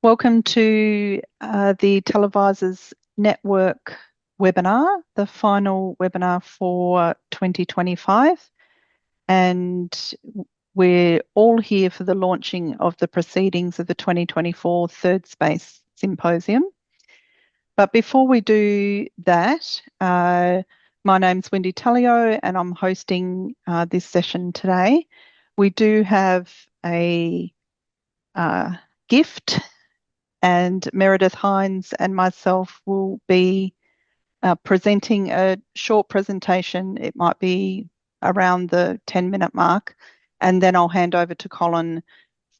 Welcome to the TELedvisors Network webinar, the final webinar for 2025. And we're all here for the launching of the proceedings of the 2024 Third Space Symposium. But before we do that, my name's Wendy Taleo and I'm hosting this session today. We do have a gift, and Meredith Hines and myself will be presenting a short presentation. It might be around the 10-minute mark, and then I'll hand over to Colin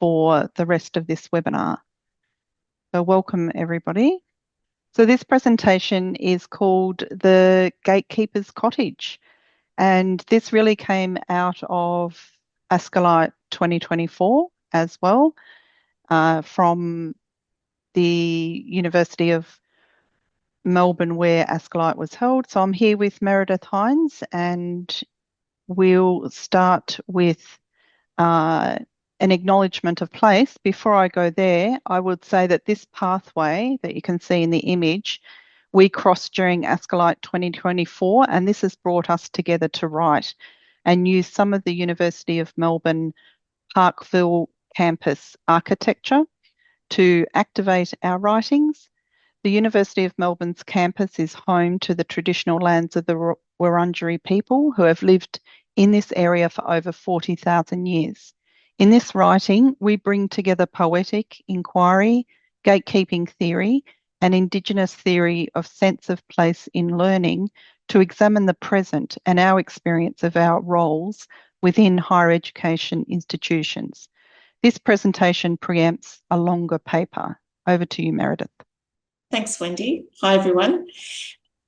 for the rest of this webinar. So welcome everybody. So this presentation is called The Gatekeeper's Cottage, and this really came out of Ascalite 2024 as well, from the University of Melbourne where Ascalite was held. So I'm here with Meredith Hines, and we'll start with an acknowledgement of place. Before I go there, I would say that this pathway that you can see in the image, we crossed during Ascalite 2024, and this has brought us together to write and use some of the University of Melbourne Parkville campus architecture to activate our writings. The University of Melbourne's campus is home to the traditional lands of the Wurundjeri people who have lived in this area for over 40,000 years. In this writing, we bring together poetic inquiry, gatekeeping theory, and Indigenous theory of sense of place in learning to examine the present and our experience of our roles within higher education institutions. This presentation preempts a longer paper. Over to you, Meredith. Thanks, Wendy. Hi, everyone.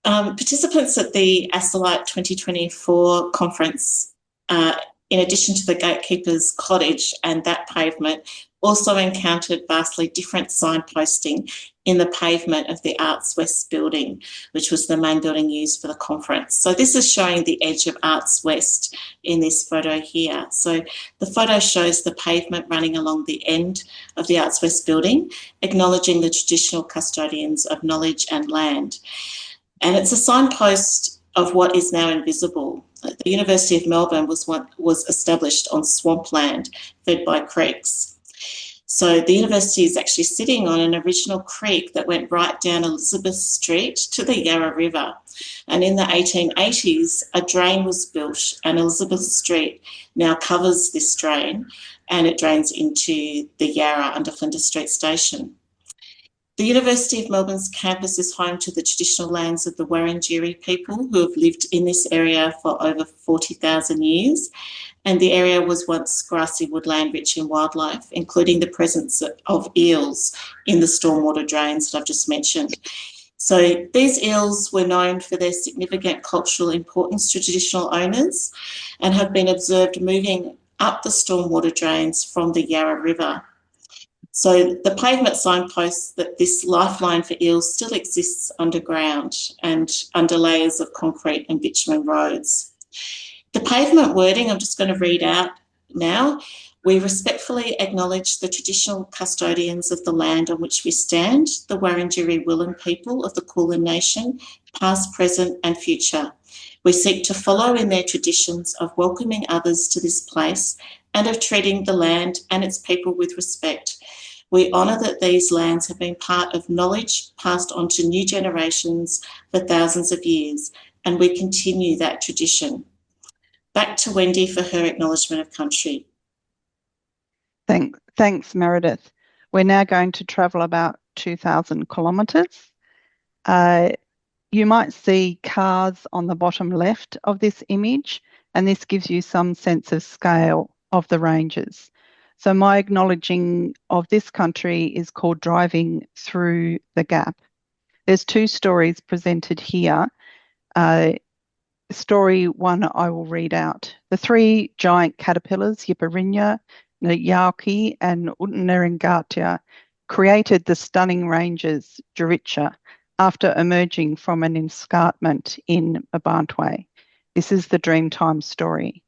Participants at the Ascalite 2024 conference, in addition to the Gatekeeper's Cottage and that pavement, also encountered vastly different signposting in the pavement of the Arts West building, which was the main building used for the conference. So this is showing the edge of Arts West in this photo here. So the photo shows the pavement running along the end of the Arts West building, acknowledging the traditional custodians of knowledge and land. And it's a signpost of what is now invisible. The University of Melbourne was established on swampland fed by creeks. So the university is actually sitting on an original creek that went right down Elizabeth Street to the Yarra River. And in the 1880s, a drain was built, and Elizabeth Street now covers this drain, and it drains into the Yarra under Flinders Street Station. The University of Melbourne's campus is home to the traditional lands of the Wurundjeri people who have lived in this area for over 40,000 years. And the area was once grassy woodland rich in wildlife, including the presence of eels in the stormwater drains that I've just mentioned. So these eels were known for their significant cultural importance to traditional owners and have been observed moving up the stormwater drains from the Yarra River. So the pavement signposts that this lifeline for eels still exists underground and under layers of concrete and bitumen roads. The pavement wording, I'm just going to read out now. We respectfully acknowledge the traditional custodians of the land on which we stand, the Wurundjeri Willen people of the Kulin Nation, past, present and future. We seek to follow in their traditions of welcoming others to this place and of treating the land and its people with respect. We honour that these lands have been part of knowledge passed on to new generations for thousands of years, and we continue that tradition. Back to Wendy for her acknowledgement of country. Thanks, Meredith. We're now going to travel about 2,000 kilometres. You might see cars on the bottom left of this image, and this gives you some sense of scale of the ranges. So my acknowledging of this country is called Driving Through the Gap. There's two stories presented here. Story one I will read out. The three giant caterpillars, Yipparinya, Nyauki and Utneringatia, created the stunning ranges Juricha after emerging from an escarpment in Abantwe. This is the Dreamtime story.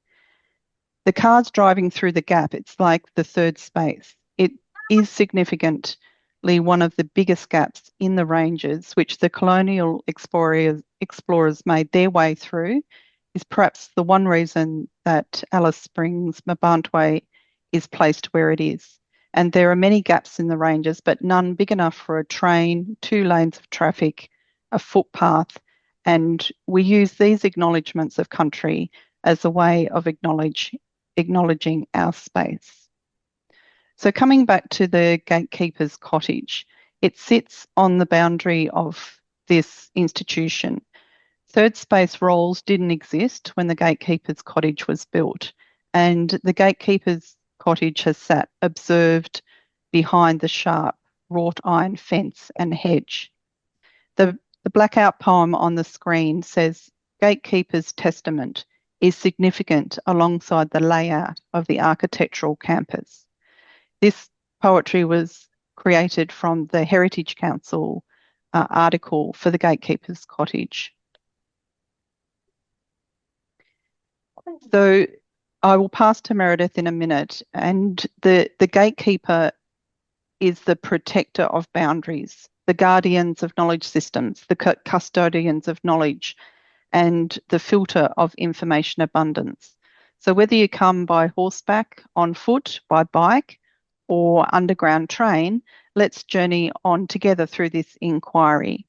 The cars driving through the gap, it's like the third space. It is significant possibly one of the biggest gaps in the ranges which the colonial explorers made their way through is perhaps the one reason that Alice Springs, Mabantwe, is placed where it is. And there are many gaps in the ranges, but none big enough for a train, 2 lanes of traffic, a footpath, and we use these acknowledgements of country as a way of acknowledging our space. So coming back to the gatekeeper's cottage, it sits on the boundary of this institution. Third space roles didn't exist when the gatekeeper's cottage was built, and the gatekeeper's cottage has sat observed behind the sharp wrought iron fence and hedge. The blackout poem on the screen says, Gatekeeper's Testament is significant alongside the layout of the architectural campus. This poetry was created from the Heritage Council article for the Gatekeeper's Cottage. So I will pass to Meredith in a minute, and the gatekeeper is the protector of boundaries, the guardians of knowledge systems, the custodians of knowledge, and the filter of information abundance. So whether you come by horseback, on foot, by bike, or underground train, let's journey on together through this inquiry.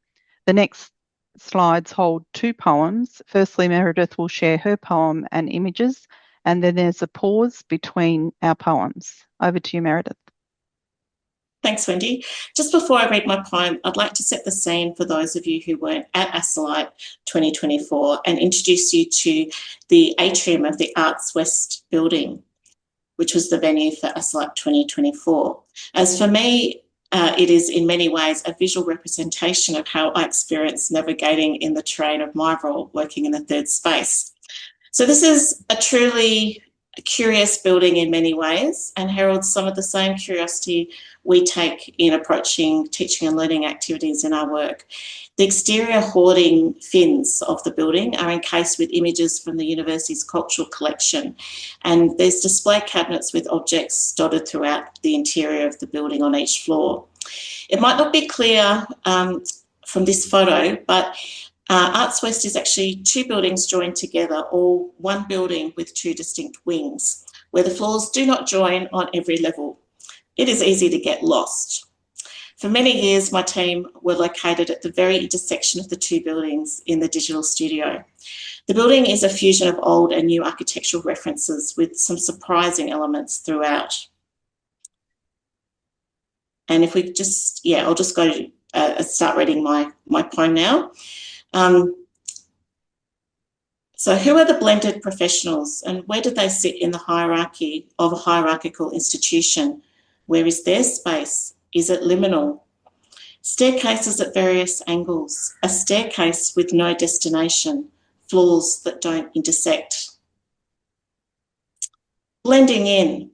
The next slides hold 2 poems. Firstly, Meredith will share her poem and images, and then there's a pause between our poems. Over to you, Meredith. Thanks, Wendy. Just before I read my poem, I'd like to set the scene for those of you who weren't at ASTOLite 2024 and introduce you to the atrium of the Arts West building, which was the venue for ASTOLite 2024. As for me, it is in many ways a visual representation of how I experienced navigating in the terrain of my role working in the third space. So this is a truly curious building in many ways and heralds some of the same curiosity we take in approaching teaching and learning activities in our work. The exterior hoarding fins of the building are encased with images from the university's cultural collection, and there's display cabinets with objects dotted throughout the interior of the building on each floor. It might not be clear from this photo, but Arts West is actually 2 buildings joined together, or one building with 2 distinct wings, where the floors do not join on every level. It is easy to get lost. For many years, my team were located at the very intersection of the 2 buildings in the digital studio. The building is a fusion of old and new architectural references with some surprising elements throughout. And if we just, I'll just go start reading my poem now. So who are the blended professionals and where do they sit in the hierarchy of a hierarchical institution? Where is their space? Is it liminal? Staircases at various angles, a staircase with no destination, floors that don't intersect. Blending in,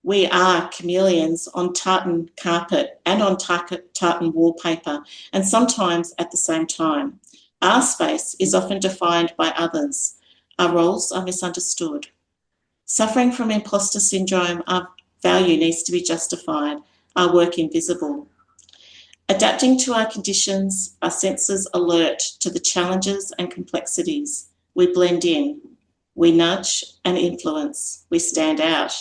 we are chameleons on tartan carpet and on tartan wallpaper, and sometimes at the same time. Our space is often defined by others. Our roles are misunderstood. Suffering from imposter syndrome, our value needs to be justified, our work invisible. Adapting to our conditions, our senses alert to the challenges and complexities. We blend in, we nudge and influence, we stand out.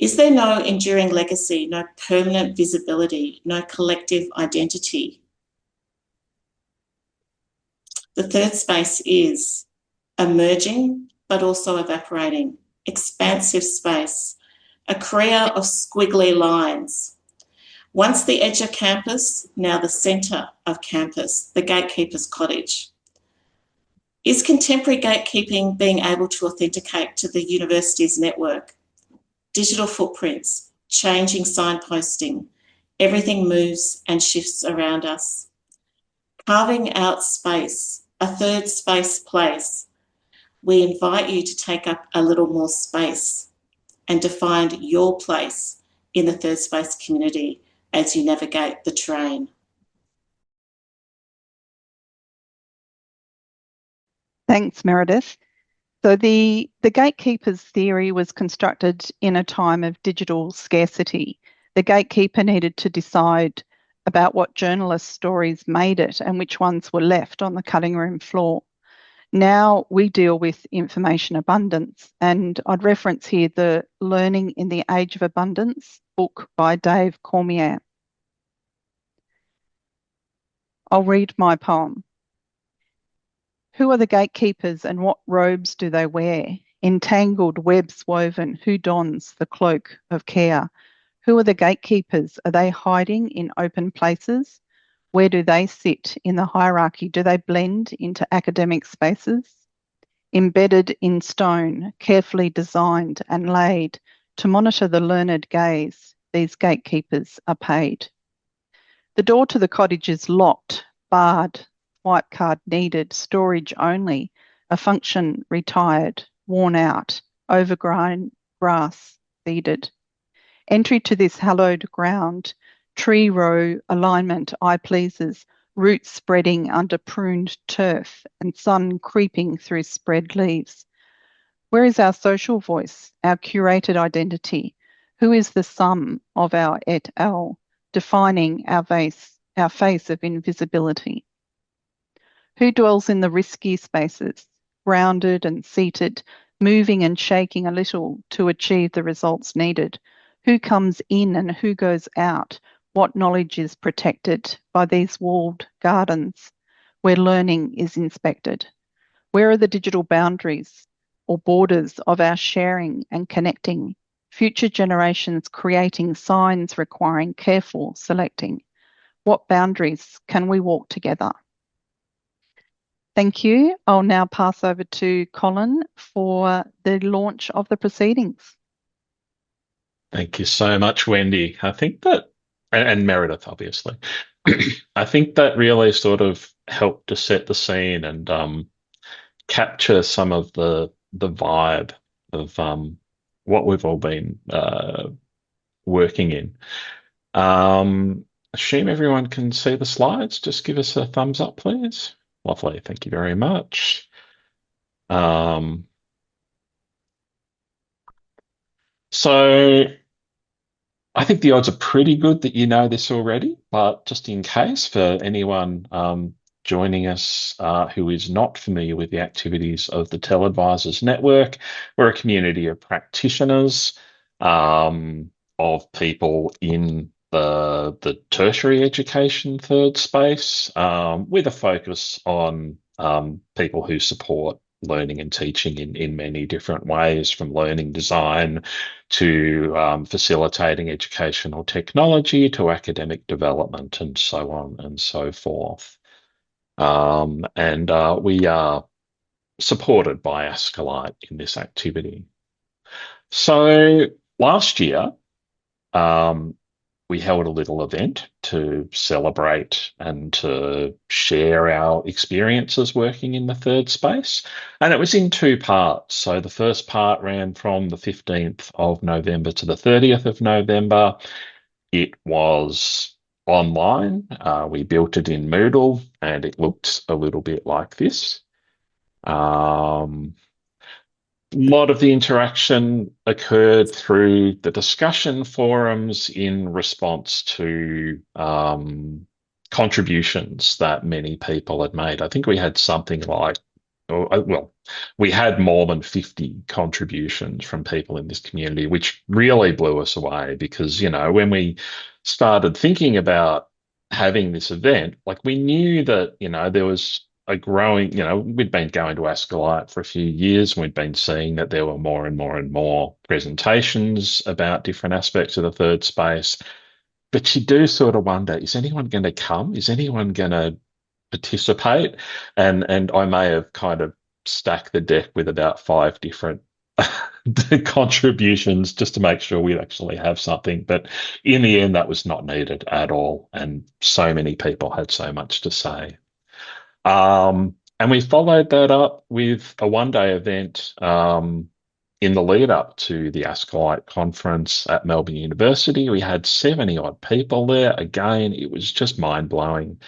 Is there no enduring legacy, no permanent visibility, no collective identity? The third space is emerging, but also evaporating, expansive space, a career of squiggly lines. Once the edge of campus, now the centre of campus, the gatekeeper's cottage. Is contemporary gatekeeping being able to authenticate to the university's network? Digital footprints, changing signposting, everything moves and shifts around us. Carving out space, a third space place. We invite you to take up a little more space and to find your place in the third space community as you navigate the terrain. Thanks, Meredith. So the gatekeepers theory was constructed in a time of digital scarcity. The gatekeeper needed to decide about what journalist stories made it and which ones were left on the cutting room floor. Now we deal with information abundance, and I'd reference here the Learning in the Age of Abundance book by Dave Cormier. I'll read my poem. Who are the gatekeepers and what robes do they wear? Entangled webs woven, who dons the cloak of care? Who are the gatekeepers? Are they hiding in open places? Where do they sit in the hierarchy? Do they blend into academic spaces? Embedded in stone, carefully designed and laid to monitor the learned gaze, these gatekeepers are paid. The door to the cottage is locked, barred, swipe card needed, storage only, a function retired, worn out, overgrown grass seeded. Entry to this hallowed ground, tree row alignment eye pleases, roots spreading under pruned turf and sun creeping through spread leaves. Where is our social voice, our curated identity? Who is the sum of our et al, defining our face of invisibility? Who dwells in the risky spaces, grounded and seated, moving and shaking a little to achieve the results needed? Who comes in and who goes out? What knowledge is protected by these walled gardens where learning is inspected? Where are the digital boundaries or borders of our sharing and connecting? Future generations creating signs requiring careful selecting. What boundaries can we walk together? Thank you. I'll now pass over to Colin for the launch of the proceedings. Thank you so much, Wendy. I think that, and Meredith, obviously, I think that really sort of helped to set the scene and capture some of the vibe of what we've all been working in. Assume everyone can see the slides. Just give us a thumbs up, please. Lovely. Thank you very much. So I think the odds are pretty good that you know this already, but just in case for anyone joining us who is not familiar with the activities of the TELedvisors Network, we're a community of practitioners, of people in the tertiary education third space, with a focus on people who support learning and teaching in many different ways, from learning design to facilitating educational technology to academic development and so on and so forth. And we are supported by Ascolite in this activity. So last year, we held a little event to celebrate and to share our experiences working in the third space. And it was in two parts. So the first part ran from the 15th of November to the 30th of November. It was online. We built it in Moodle and it looked a little bit like this. A lot of the interaction occurred through the discussion forums in response to contributions that many people had made. I think we had something like, well, we had more than 50 contributions from people in this community, which really blew us away because, you know, when we started thinking about having this event, like we knew that, you know, there was a growing, you know, we'd been going to Ascolite for a few years and we'd been seeing that there were more and more and more presentations about different aspects of the third space. But you do sort of wonder, is anyone going to come? Is anyone going to participate? And I may have kind of stacked the deck with about 5 different contributions just to make sure we'd actually have something. But in the end, that was not needed at all. And so many people had so much to say. And we followed that up with a one-day event in the lead up to the Ascolite conference at Melbourne University. We had 70 odd people there. Again, it was just mind-blowing.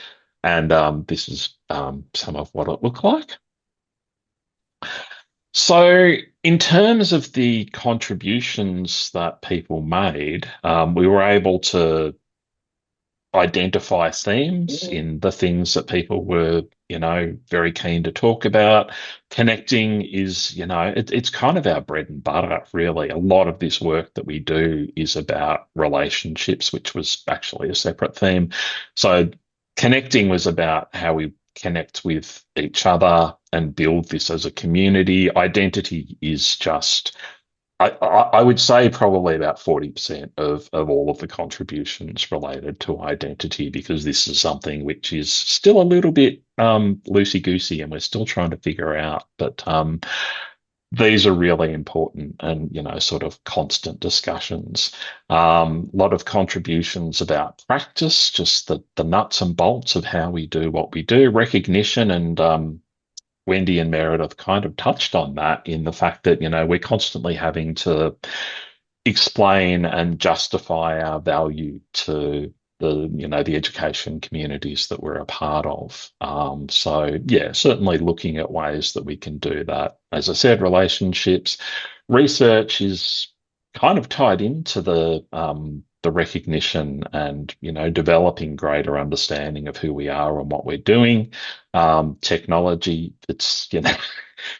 And this is some of what it looked like. So, in terms of the contributions that people made, we were able to identify themes in the things that people were, very keen to talk about. Connecting is, it's kind of our bread and butter, really. A lot of this work that we do is about relationships, which was actually a separate theme. So, connecting was about how we connect with each other and build this as a community. Identity is just I would say probably about 40% of all of the contributions related to identity, because this is something which is still a little bit loosey-goosey and we're still trying to figure out. But these are really important and, sort of constant discussions. A lot of contributions about practice, just the nuts and bolts of how we do what we do, recognition, and Wendy and Meredith kind of touched on that in the fact that, we're constantly having to explain and justify our value to the education communities that we're a part of. So yeah, certainly looking at ways that we can do that. As I said, relationships, research is kind of tied into the recognition and, developing greater understanding of who we are and what we're doing. Technology, it's,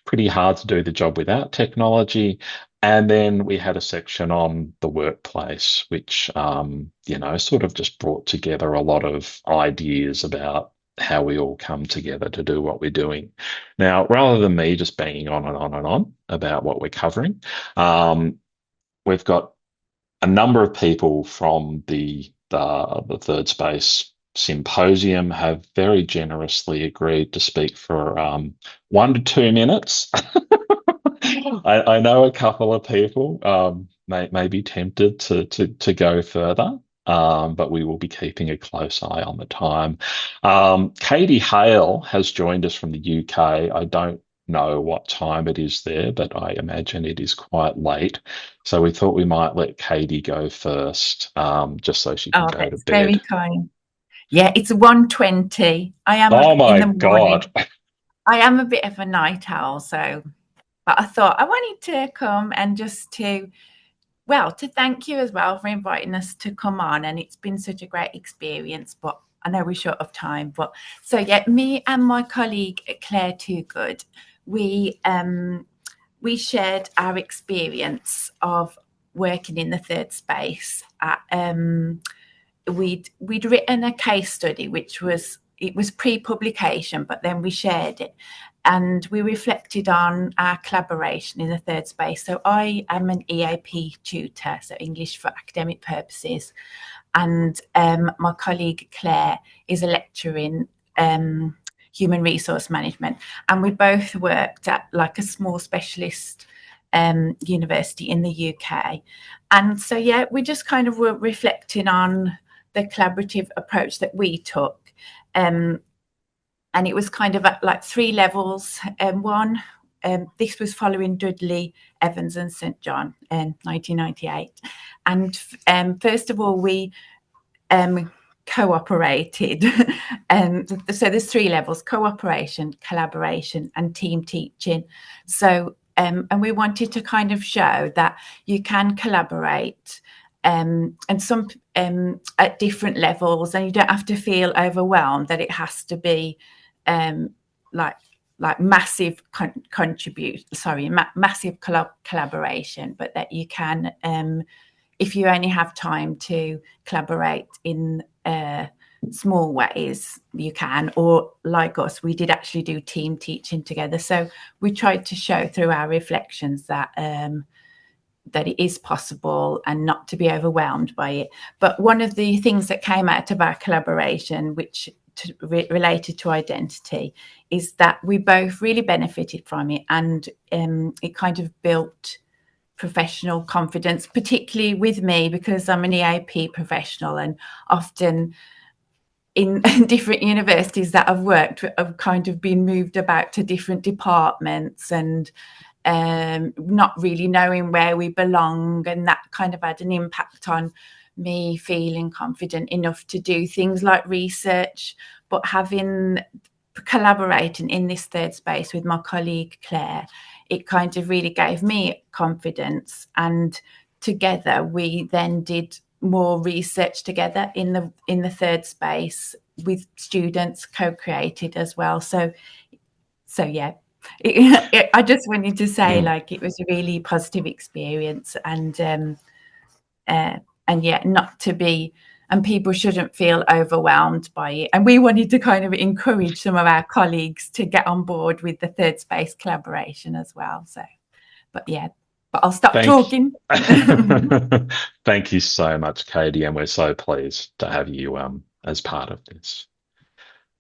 pretty hard to do the job without technology. And then we had a section on the workplace, which, sort of just brought together a lot of ideas about how we all come together to do what we're doing. Now, rather than me just banging on and on and on about what we're covering, we've got a number of people from the Third Space Symposium have very generously agreed to speak for 1 to 2 minutes. I know a couple of people may be tempted to go further, but we will be keeping a close eye on the time. Katy Hale has joined us from the UK. I don't know what time it is there, but I imagine it is quite late. So we thought we might let Katy go first, just so she can go to That's bed. very kind. Yeah, it's 1:20. I am Oh my in the morning. God. I am a bit of a night owl, but I thought I wanted to come and just to thank you as well for inviting us to come on. And it's been such a great experience, but I know we're short of time. But so yeah, me and my colleague Claire Toogood, we shared our experience of working in the third space. We'd written a case study, which was pre-publication, but then we shared it. And we reflected on our collaboration in the third space. So I am an EAP tutor, so English for academic purposes. And my colleague Claire is a lecturer in human resource management. And we both worked at like a small specialist university in the UK. And so, yeah, we just kind of were reflecting on the collaborative approach that we took. And it was kind of at like 3 levels. One, this was following Dudley, Evans and St John in 1998. And first of all, we cooperated. So there's 3 levels: cooperation, collaboration and team teaching. So and we wanted to kind of show that you can collaborate and some at different levels, and you don't have to feel overwhelmed that it has to be like massive massive collaboration, but that you can, if you only have time to collaborate in small ways, you can. Or like us, we did actually do team teaching together. So we tried to show through our reflections that that it is possible and not to be overwhelmed by it. But one of the things that came out of our collaboration, which related to identity, is that we both really benefited from it, and it kind of built professional confidence, particularly with me, because I'm an EAP professional, and often in different universities that I've worked, I've kind of been moved about to different departments and not really knowing where we belong, and that kind of had an impact on me feeling confident enough to do things like research. But having collaborating in this third space with my colleague Claire, it kind of really gave me confidence, and together we then did more research together in the third space with students, co-created as well. So yeah, I just wanted to say, like, it was a really positive experience, and yeah, not to be, and people shouldn't feel overwhelmed by it. And we wanted to kind of encourage some of our colleagues to get on board with the third space collaboration as well. So, but I'll stop talking. Thank you so much, Katy, and we're so pleased to have you as part of this.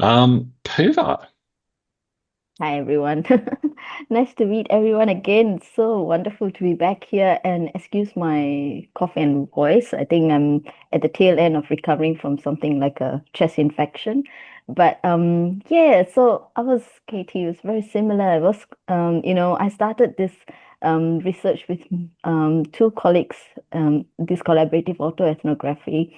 Puva. Hi, everyone. Nice to meet everyone again. It's so wonderful to be back here, and excuse my cough and voice. I think I'm at the tail end of recovering from something like a chest infection. But yeah, so Katy, it was very similar. I was I started this research with two colleagues, this collaborative autoethnography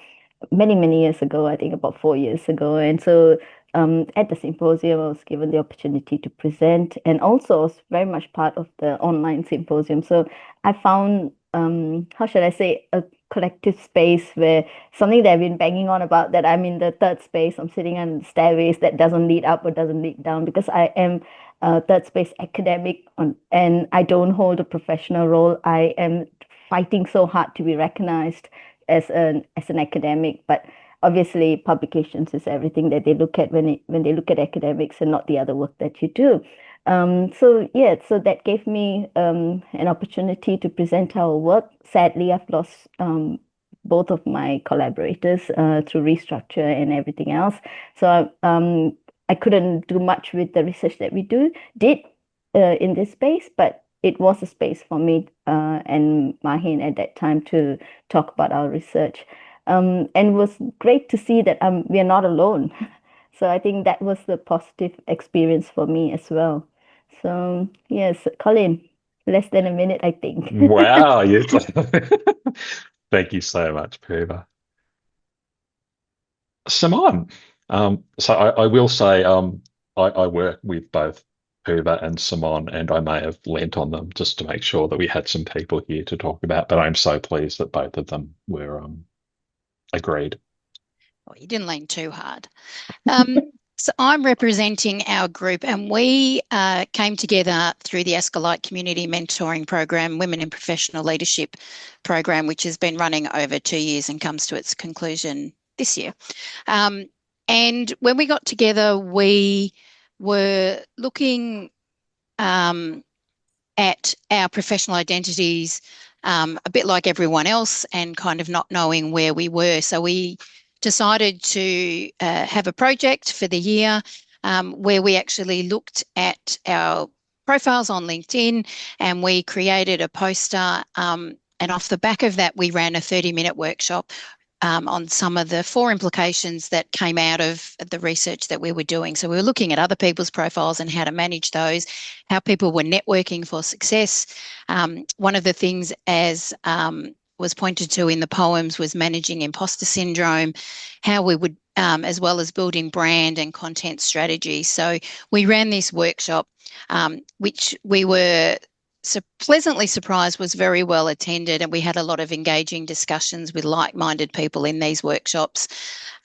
many years ago, I think about 4 years ago. And so at the symposium, I was given the opportunity to present, and also I was very much part of the online symposium. So I found, how should I say, a collective space where something that I've been banging on about, that I'm in the third space, I'm sitting on the stairways that doesn't lead up or doesn't lead down, because I am a third space academic and I don't hold a professional role. I am fighting so hard to be recognized as an academic, but obviously publications is everything that they look at when they look at academics, and not the other work that you do. So that gave me an opportunity to present our work. Sadly, I've lost both of my collaborators through restructure and everything else. So I couldn't do much with the research that we did in this space, but it was a space for me and Mahin at that time to talk about our research. And it was great to see that we are not alone. So I think that was the positive experience for me as well. So yes, Colin, less than a minute, I think. Wow, yes. Thank you so much, Puva. Simone. So I will say I work with both Puva and Simone, and I may have lent on them just to make sure that we had some people here to talk about, but I'm so pleased that both of them were agreed. Well, you didn't lean too hard. So I'm representing our group, and we came together through the Escalite Community Mentoring Program, Women in Professional Leadership Program, which has been running over 2 years and comes to its conclusion this year. And when we got together, we were looking at our professional identities a bit like everyone else, and kind of not knowing where we were. So we decided to have a project for the year where we actually looked at our profiles on LinkedIn, and we created a poster, and off the back of that we ran a 30-minute workshop on some of the 4 implications that came out of the research that we were doing. So we were looking at other people's profiles and how to manage those, how people were networking for success. One of the things, as was pointed to in the poems, was managing imposter syndrome, how we would, as well as building brand and content strategy. So we ran this workshop, which we were pleasantly surprised was very well attended, and we had a lot of engaging discussions with like-minded people in these workshops,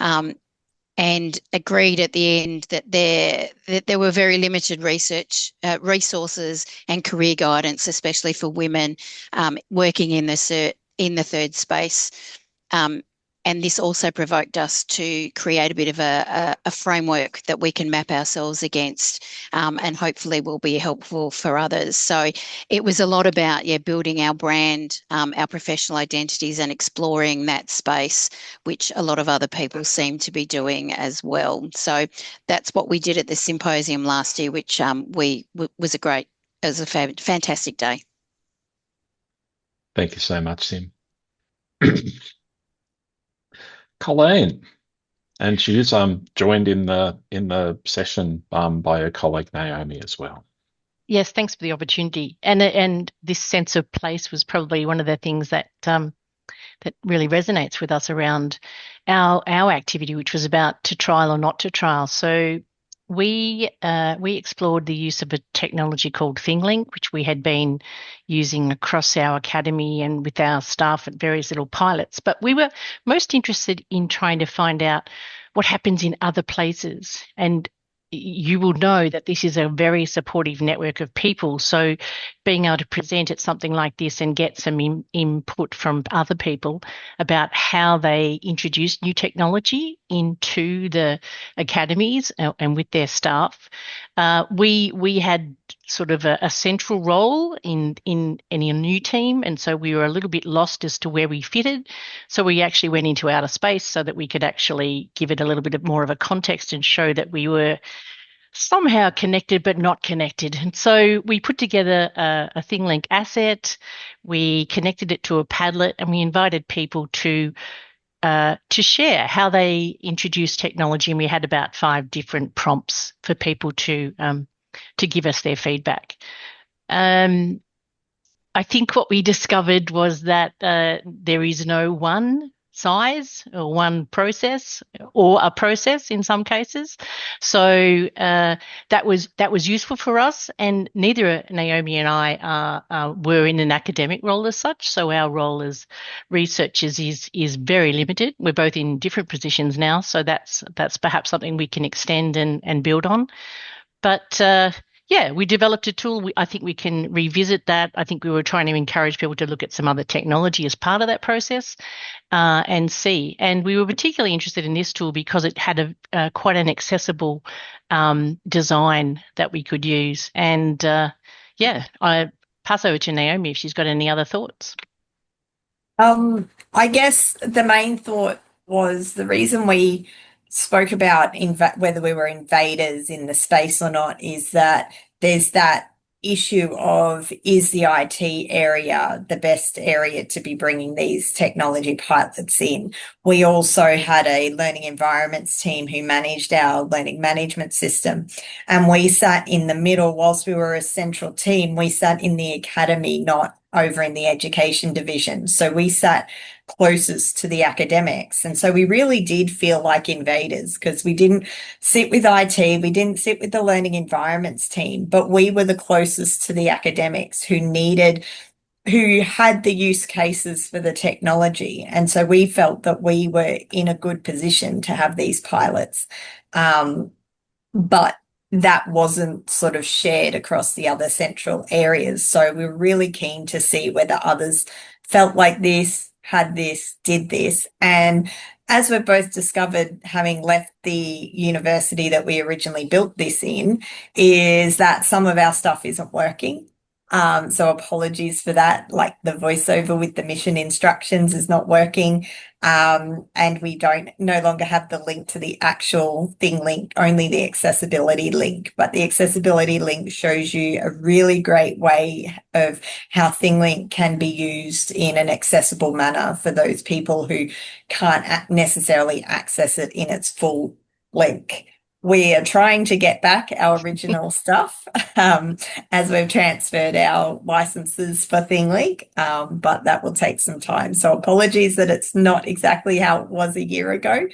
and agreed at the end that there were very limited research resources and career guidance, especially for women working in the third space. And this also provoked us to create a bit of a framework that we can map ourselves against, and hopefully will be helpful for others. So it was a lot about building our brand, our professional identities, and exploring that space, which a lot of other people seem to be doing as well. So that's what we did at the symposium last year, which was a fantastic day. Thank you so much, Sim. Colleen, and she is joined in the session by her colleague Naomi as well. Yes, thanks for the opportunity. And this sense of place was probably one of the things that that really resonates with us around our activity, which was about to trial or not to trial. So we explored the use of a technology called ThingLink, which we had been using across our academy and with our staff at various little pilots. But we were most interested in trying to find out what happens in other places. And you will know that this is a very supportive network of people. So being able to present at something like this and get some input from other people about how they introduce new technology into the academies and with their staff. We had sort of a central role in a new team, and so we were a little bit lost as to where we fitted. So we actually went into outer space so that we could actually give it a little bit more of a context and show that we were somehow connected but not connected. And so we put together a ThingLink asset, we connected it to a Padlet, and we invited people to share how they introduce technology. And we had about 5 different prompts for people to give us their feedback. I think what we discovered was that there is no one size or one process, or a process in some cases. So that was useful for us, and neither Naomi and I were in an academic role as such. So our role as researchers is very limited. We're both in different positions now, so that's perhaps something we can extend and build on. But yeah, we developed a tool. I think we can revisit that. I think we were trying to encourage people to look at some other technology as part of that process and see. And we were particularly interested in this tool because it had quite an accessible design that we could use. And yeah, I pass over to Naomi if she's got any other thoughts. I guess the main thought was the reason we spoke about whether we were invaders in the space or not is that there's that issue of, is the IT area the best area to be bringing these technology pilots in? We also had a learning environments team who managed our learning management system, and we sat in the middle. Whilst we were a central team, we sat in the academy, not over in the education division. So we sat closest to the academics. And so we really did feel like invaders because we didn't sit with IT, we didn't sit with the learning environments team, but we were the closest to the academics who had the use cases for the technology. And so we felt that we were in a good position to have these pilots. But that wasn't sort of shared across the other central areas. So we were really keen to see whether others felt like this, had this, did this. And as we've both discovered, having left the university that we originally built this in, is that some of our stuff isn't working. So apologies for that, like the voiceover with the mission instructions is not working. And we no longer have the link to the actual ThingLink, only the accessibility link. But the accessibility link shows you a really great way of how ThingLink can be used in an accessible manner for those people who can't necessarily access it in its full length. We are trying to get back our original stuff as we've transferred our licenses for ThingLink, but that will take some time. So apologies that it's not exactly how it was a year ago,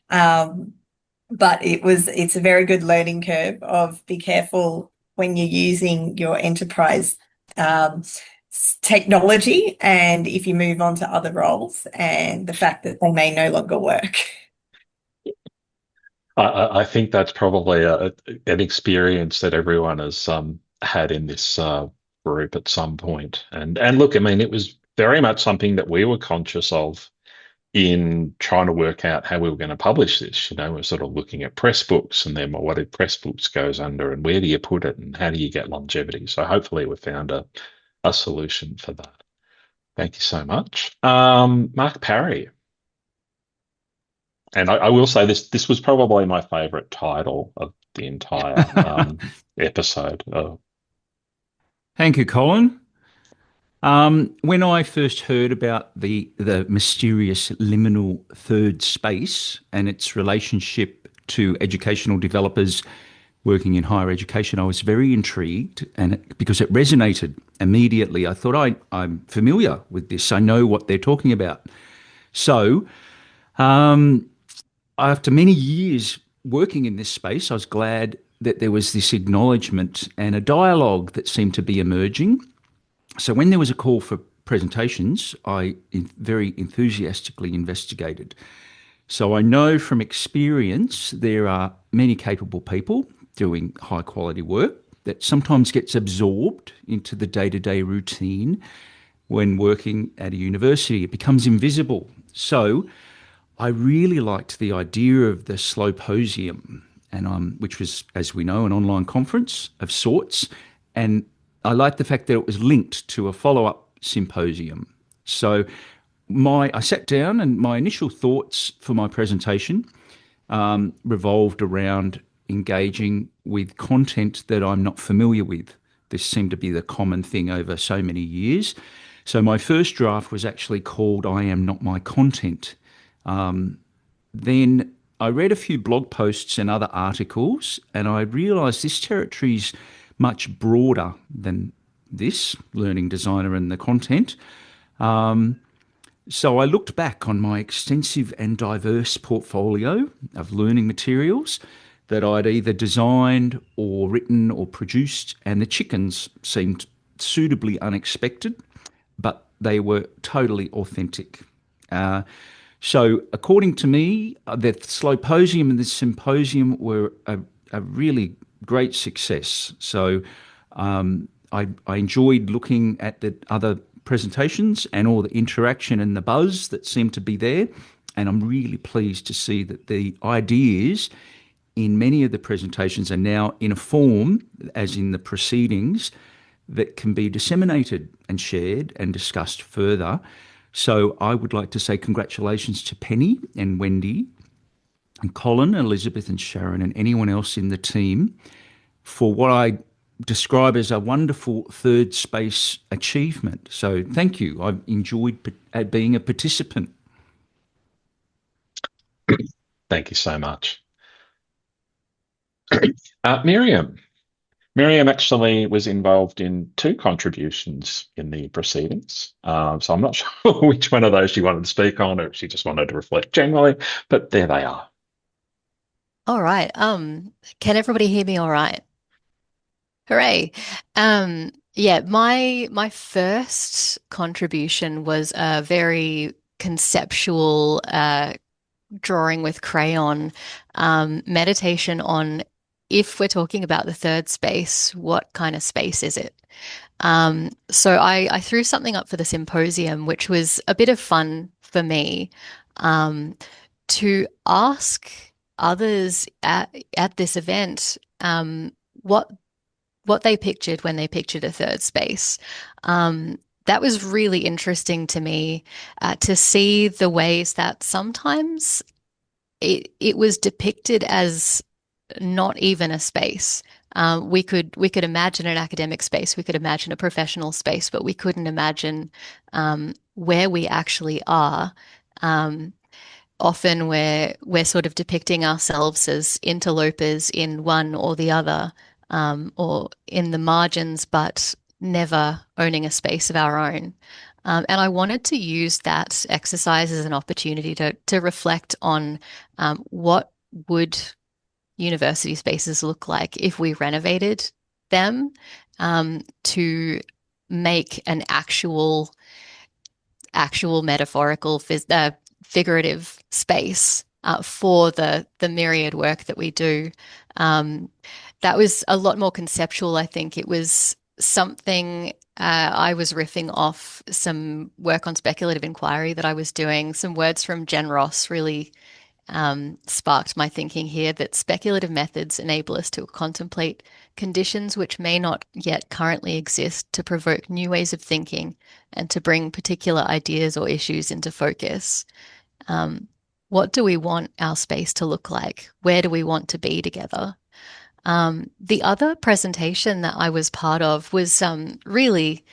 but it's a very good learning curve of be careful when you're using your enterprise technology, and if you move on to other roles, and the fact that they may no longer work. I think that's probably an experience that everyone has had in this group at some point. And look, I mean, it was very much something that we were conscious of in trying to work out how we were going to publish this. You know, we're sort of looking at Pressbooks and then, well, what did Pressbooks goes under and where do you put it and how do you get longevity? So hopefully we found a solution for that. Thank you so much. Mark Parry. And I will say this was probably my favourite title of the entire episode. Thank you, Colin. When I first heard about the mysterious liminal third space and its relationship to educational developers working in higher education, I was very intrigued, and because it resonated immediately. I thought I'm familiar with this. I know what they're talking about. So after many years working in this space, I was glad that there was this acknowledgement and a dialogue that seemed to be emerging. So when there was a call for presentations, I very enthusiastically investigated. So I know from experience there are many capable people doing high quality work that sometimes gets absorbed into the day-to-day routine when working at a university. It becomes invisible. So I really liked the idea of the Slowposium, and which was, as we know, an online conference of sorts. And I liked the fact that it was linked to a follow-up symposium. So I sat down, and my initial thoughts for my presentation revolved around engaging with content that I'm not familiar with. This seemed to be the common thing over so many years. So my first draft was actually called I Am Not My Content. Then I read a few blog posts and other articles, and I realised this territory is much broader than this, learning designer and the content. So I looked back on my extensive and diverse portfolio of learning materials that I'd either designed or written or produced, and the chickens seemed suitably unexpected, but they were totally authentic. So according to me, the Slowposium and the Symposium were a really great success. So I enjoyed looking at the other presentations and all the interaction and the buzz that seemed to be there. And I'm really pleased to see that the ideas in many of the presentations are now in a form, as in the proceedings, that can be disseminated and shared and discussed further. So I would like to say congratulations to Penny and Wendy and Colin, Elizabeth and Sharon and anyone else in the team for what I describe as a wonderful third space achievement. So thank you. I've enjoyed being a participant. Thank you so much. Miriam. Miriam actually was involved in 2 contributions in the proceedings. So I'm not sure which one of those she wanted to speak on, or if she just wanted to reflect generally, but there they are. All right. Can everybody hear me all right? Hooray. Yeah, my first contribution was a very conceptual drawing with crayon meditation on, if we're talking about the third space, what kind of space is it? So I threw something up for the symposium, which was a bit of fun for me, to ask others at this event what they pictured when they pictured a third space. That was really interesting to me, to see the ways that sometimes it was depicted as not even a space. We could imagine an academic space, we could imagine a professional space, but we couldn't imagine where we actually are. Often we're sort of depicting ourselves as interlopers in one or the other, or in the margins, but never owning a space of our own. And I wanted to use that exercise as an opportunity to reflect on what would university spaces look like if we renovated them, to make an actual metaphorical, figurative space for the myriad work that we do. That was a lot more conceptual, I think. It was something I was riffing off some work on speculative inquiry that I was doing. Some words from Jen Ross really sparked my thinking here, that speculative methods enable us to contemplate conditions which may not yet currently exist, to provoke new ways of thinking and to bring particular ideas or issues into focus. What do we want our space to look like? Where do we want to be together? The other presentation that I was part of was really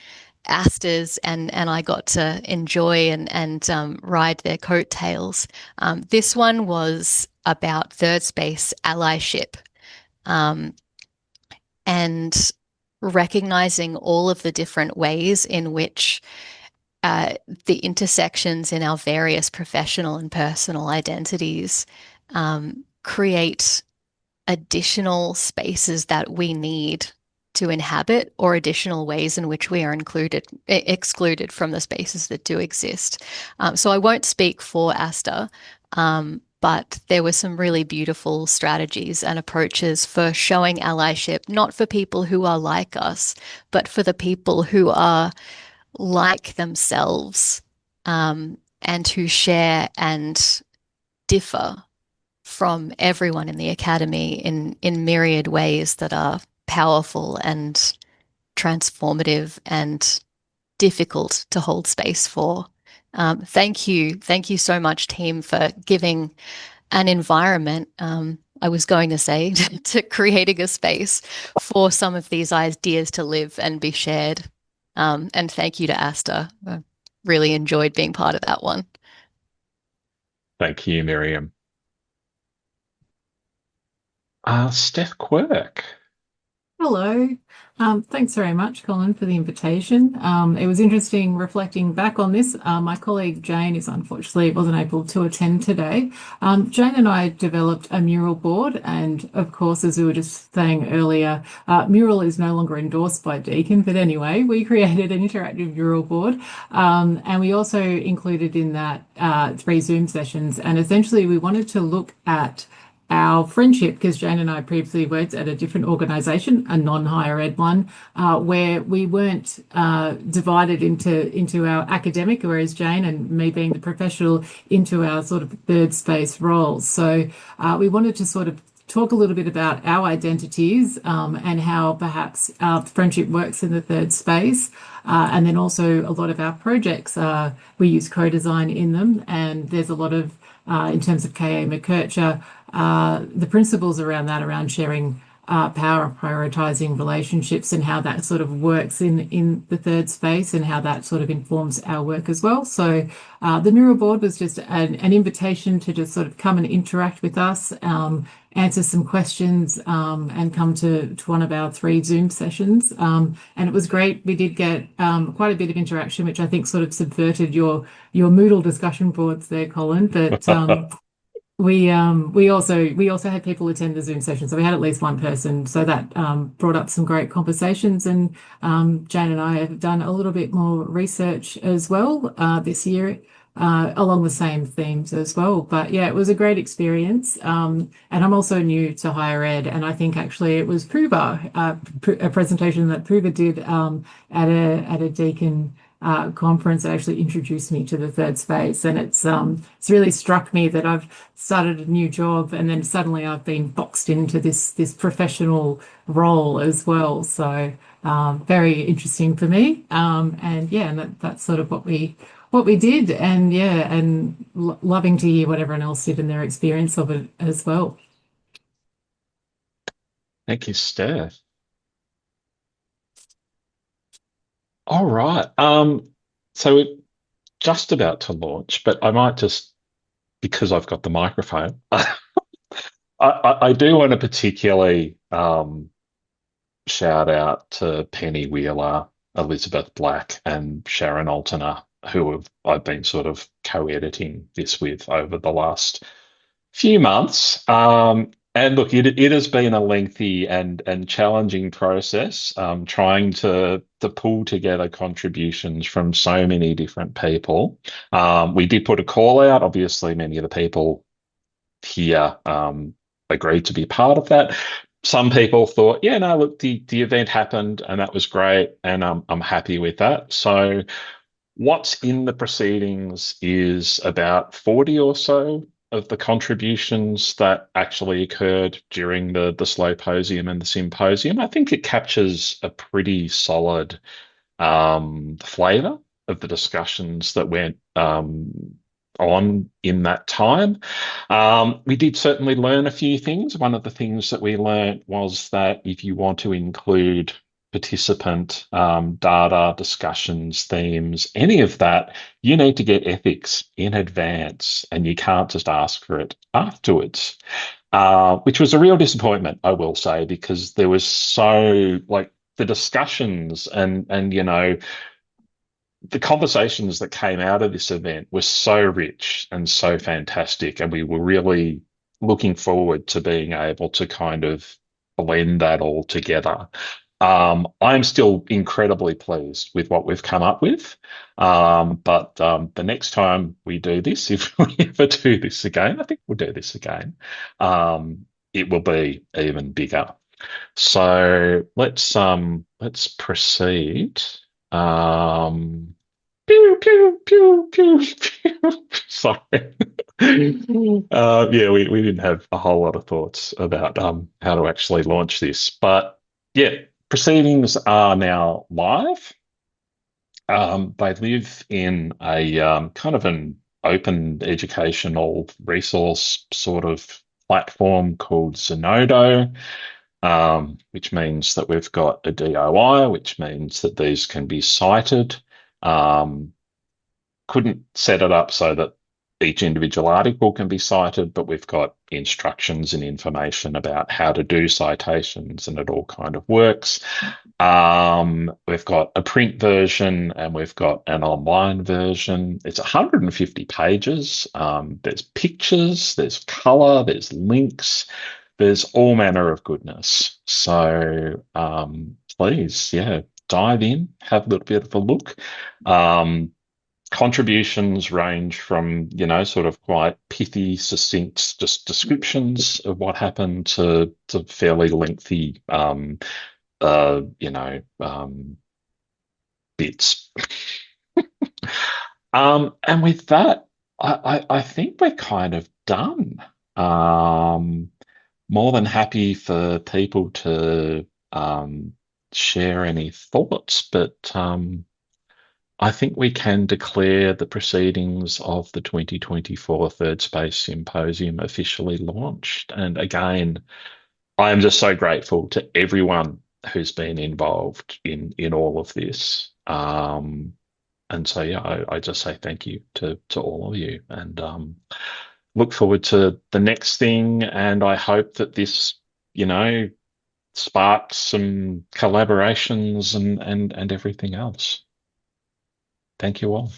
Asta's, and I got to enjoy and ride their coattails. This one was about third space allyship, and recognizing all of the different ways in which the intersections in our various professional and personal identities create additional spaces that we need to inhabit, or additional ways in which we are excluded from the spaces that do exist. So I won't speak for ASTA, but there were some really beautiful strategies and approaches for showing allyship, not for people who are like us, but for the people who are like themselves, and who share and differ from everyone in the academy in myriad ways that are powerful and transformative and difficult to hold space for. Thank you so much, team, for giving an environment, I was going to say, to creating a space for some of these ideas to live and be shared. And thank you to ASTA. I really enjoyed being part of that one. Thank you, Miriam. Steph Quirk. Hello. Thanks very much, Colin, for the invitation. It was interesting reflecting back on this. My colleague Jane unfortunately wasn't able to attend today. Jane and I developed a mural board, and of course, as we were just saying earlier, mural is no longer endorsed by Deakin, but anyway, we created an interactive mural board, and we also included in that 3 Zoom sessions, and essentially we wanted to look at our friendship, because Jane and I previously worked at a different organisation, a non-higher ed one, where we weren't divided into our academic, whereas Jane and me being the professional, into our sort of third space roles. So we wanted to sort of talk a little bit about our identities, and how perhaps our friendship works in the third space. And then also a lot of our projects, we use co-design in them, and there's a lot of, in terms of K.A. McKercher, the principles around that, around sharing power and prioritizing relationships, and how that sort of works in the third space, and how that sort of informs our work as well. So the mural board was just an invitation to just sort of come and interact with us, answer some questions, and come to one of our 3 Zoom sessions. And it was great. We did get quite a bit of interaction, which I think sort of subverted your Moodle discussion boards there, Colin. But we also had people attend the Zoom session, so we had at least one person. So that brought up some great conversations, and Jane and I have done a little bit more research as well this year, along the same themes as well. But yeah, it was a great experience. And I'm also new to higher ed, and I think actually it was Puva, a presentation that Puva did at a Deakin conference that actually introduced me to the third space. And it's really struck me that I've started a new job, and then suddenly I've been boxed into this professional role as well. So very interesting for me. And yeah, and that's sort of what we did. And yeah, and loving to hear what everyone else did and their experience of it as well. Thank you, Steph. All right. So we're just about to launch, but I might just, because I've got the microphone, I do want to particularly shout out to Penny Wheeler, Elizabeth Black, and Sharon Alterner, who I've been sort of co-editing this with over the last few months. And look, it has been a lengthy and challenging process, trying to pull together contributions from so many different people. We did put a call out. Obviously, many of the people here agreed to be part of that. Some people thought, yeah, no, look, the event happened and that was great, and I'm happy with that. So what's in the proceedings is about 40 or so of the contributions that actually occurred during the Slowposium and the Symposium. I think it captures a pretty solid flavour of the discussions that went on in that time. We did certainly learn a few things. One of the things that we learned was that if you want to include participant data, discussions, themes, any of that, you need to get ethics in advance, and you can't just ask for it afterwards, which was a real disappointment, I will say, because there was so, like, the discussions and you know, the conversations that came out of this event were so rich and so fantastic, and we were really looking forward to being able to kind of blend that all together. I'm still incredibly pleased with what we've come up with. But the next time we do this, if we ever do this again, I think we'll do this again, it will be even bigger. So let's proceed. Pew, pew, pew, pew, pew. Sorry. Yeah, we didn't have a whole lot of thoughts about how to actually launch this. But yeah, proceedings are now live. They live in a kind of an open educational resource sort of platform called Zenodo, which means that we've got a DOI, which means that these can be cited. Couldn't set it up so that each individual article can be cited, but we've got instructions and information about how to do citations, and it all kind of works. We've got a print version and we've got an online version. It's 150 pages. There's pictures, there's color, there's links, there's all manner of goodness. So please, yeah, dive in, have a little bit of a look. Contributions range from, sort of quite pithy, succinct, just descriptions of what happened to fairly lengthy, bits. And with that, I think we're kind of done. More than happy for people to share any thoughts, but I think we can declare the proceedings of the 2024 Third Space Symposium officially launched. And again, I am just so grateful to everyone who's been involved in all of this. And so, yeah, I just say thank you to all of you, and look forward to the next thing. And I hope that this, sparks some collaborations and everything else. Thank you all.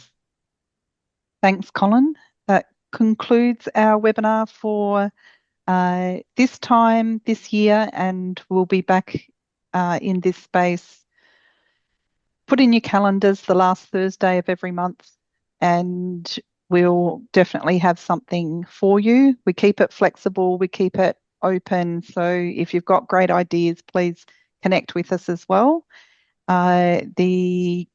Thanks, Colin. That concludes our webinar for this time this year, and we'll be back in this space. Put in your calendars the last Thursday of every month, and we'll definitely have something for you. We keep it flexible, we keep it open. So if you've got great ideas, please connect with us as well. The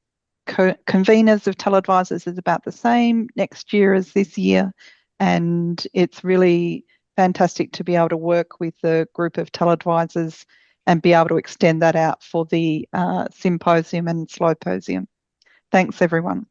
conveners of TELedvisors is about the same next year as this year, and it's really fantastic to be able to work with a group of TELedvisors and be able to extend that out for the symposium and slowposium. Thanks, everyone.